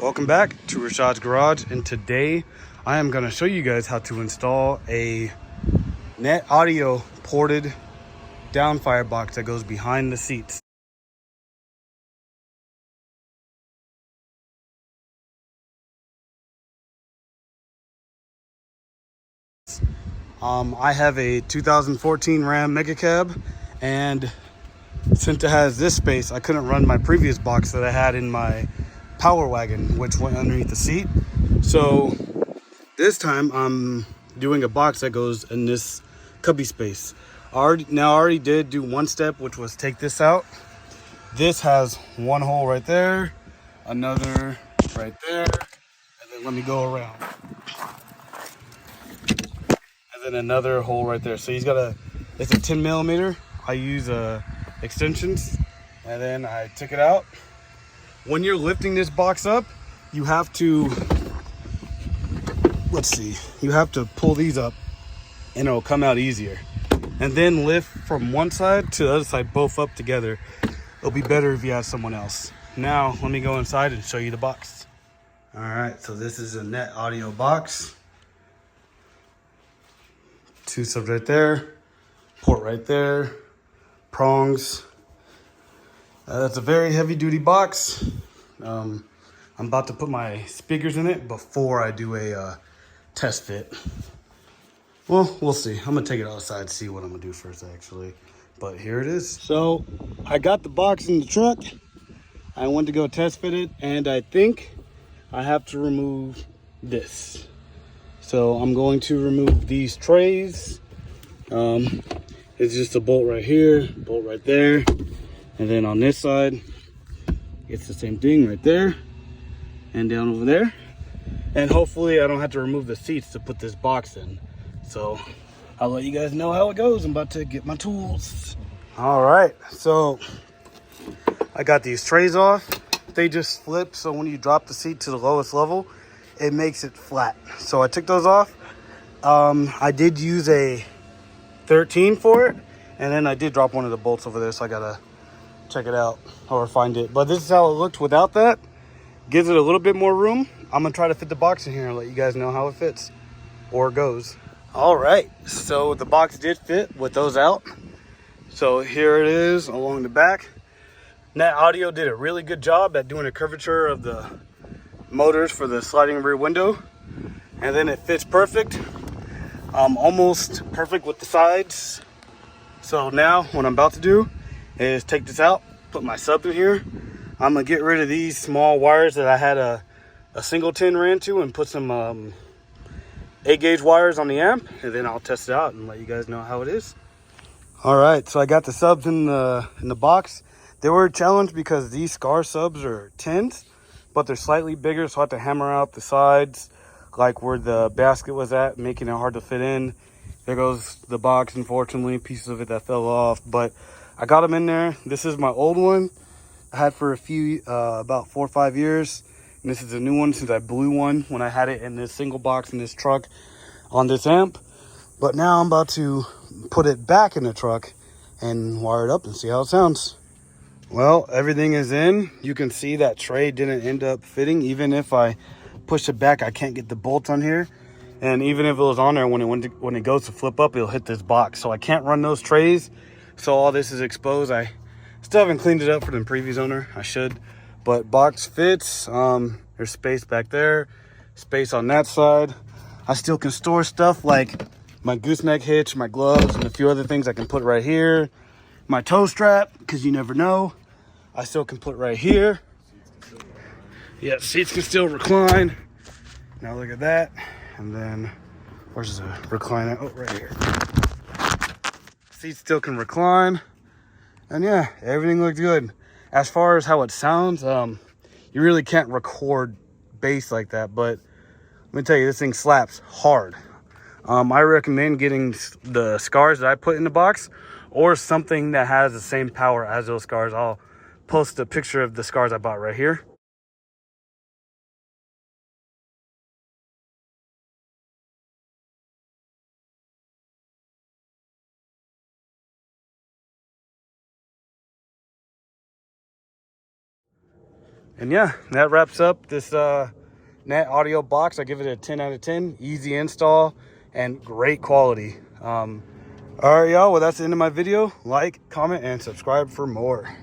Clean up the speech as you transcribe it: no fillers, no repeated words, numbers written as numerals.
Welcome back to Rashad's Garage, and today I am going to show you guys how to install a net audio ported down firebox that goes behind the seats. I have a 2014 Ram megacab, and since it has this space, I couldn't run my previous box that I had in my Power Wagon, which went underneath the seat. So this time I'm doing a box that goes in this cubby space. I already did do one step, which was take this out. This has one hole right there, another right there, and then let me go around. And then another hole right there. So it's a 10 millimeter. I use extensions, and then I took it out. When you're lifting this box up, you have to, you have to pull these up and it'll come out easier. And then lift from one side to the other side, both up together. It'll be better if you have someone else. Now, let me go inside and show you the box. All right, so this is a net audio box. Two subs right there, port right there, prongs. That's a very heavy duty box. I'm about to put my speakers in it before I do a test fit. Well, we'll see. I'm gonna take it outside, see what I'm gonna do first actually. But here it is. So I got the box in the truck. I went to go test fit it, and I think I have to remove this. So I'm going to remove these trays. It's just a bolt right here, bolt right there. And then on this side, it's the same thing right there and down over there. And hopefully I don't have to remove the seats to put this box in. So I'll let you guys know how it goes. I'm about to get my tools. All right, so I got these trays off. They just flip, so when you drop the seat to the lowest level, it makes it flat. So I took those off. I did use a 13 for it, and then I did drop one of the bolts over there, so I gotta check it out or find it. But this is how it looked without that. Gives it a little bit more room. I'm gonna try to fit the box in here and let you guys know how it fits or goes. All right, so the box did fit with those out. So here it is along the back. Net Audio did a really good job at doing a curvature of the motors for the sliding rear window, and then it fits perfect. Almost perfect with the sides. So now what I'm about to do is take this out, put my sub in here. I'm gonna get rid of these small wires that I had a singleton ran to, and put some 8-gauge wires on the amp, and then I'll test it out and let you guys know how it is. All right, so I got the subs in the box. They were a challenge because these Scar subs are 10s, but they're slightly bigger, so I have to hammer out the sides, like where the basket was at, making it hard to fit in. There goes the box, unfortunately, pieces of it that fell off, but I got them in there. This is my old one I had for about 4 or 5 years. And this is a new one since I blew one when I had it in this single box in this truck on this amp. But now I'm about to put it back in the truck and wire it up and see how it sounds. Well, everything is in. You can see that tray didn't end up fitting. Even if I push it back, I can't get the bolts on here. And even if it was on there, when it goes to flip up, it'll hit this box. So I can't run those trays. So all this is exposed. I still haven't cleaned it up for the previous owner. I should. But box fits. There's space back there, space on that side. I still can store stuff like my gooseneck hitch, my gloves, and a few other things I can put right here. My toe strap, because you never know. I still can put right here. Yeah, seats can still recline. Now look at that. And then, where's the recliner? Oh, right here. Seats still can recline. And yeah, everything looks good. As far as how it sounds, you really can't record bass like that, but let me tell you, this thing slaps hard. I recommend getting the Scars that I put in the box, or something that has the same power as those Scars. I'll post a picture of the Scars I bought right here. And yeah, that wraps up this Net audio box. I give it a 10 out of 10. Easy install and great quality. All right, y'all. Well, that's the end of my video. Like, comment, and subscribe for more.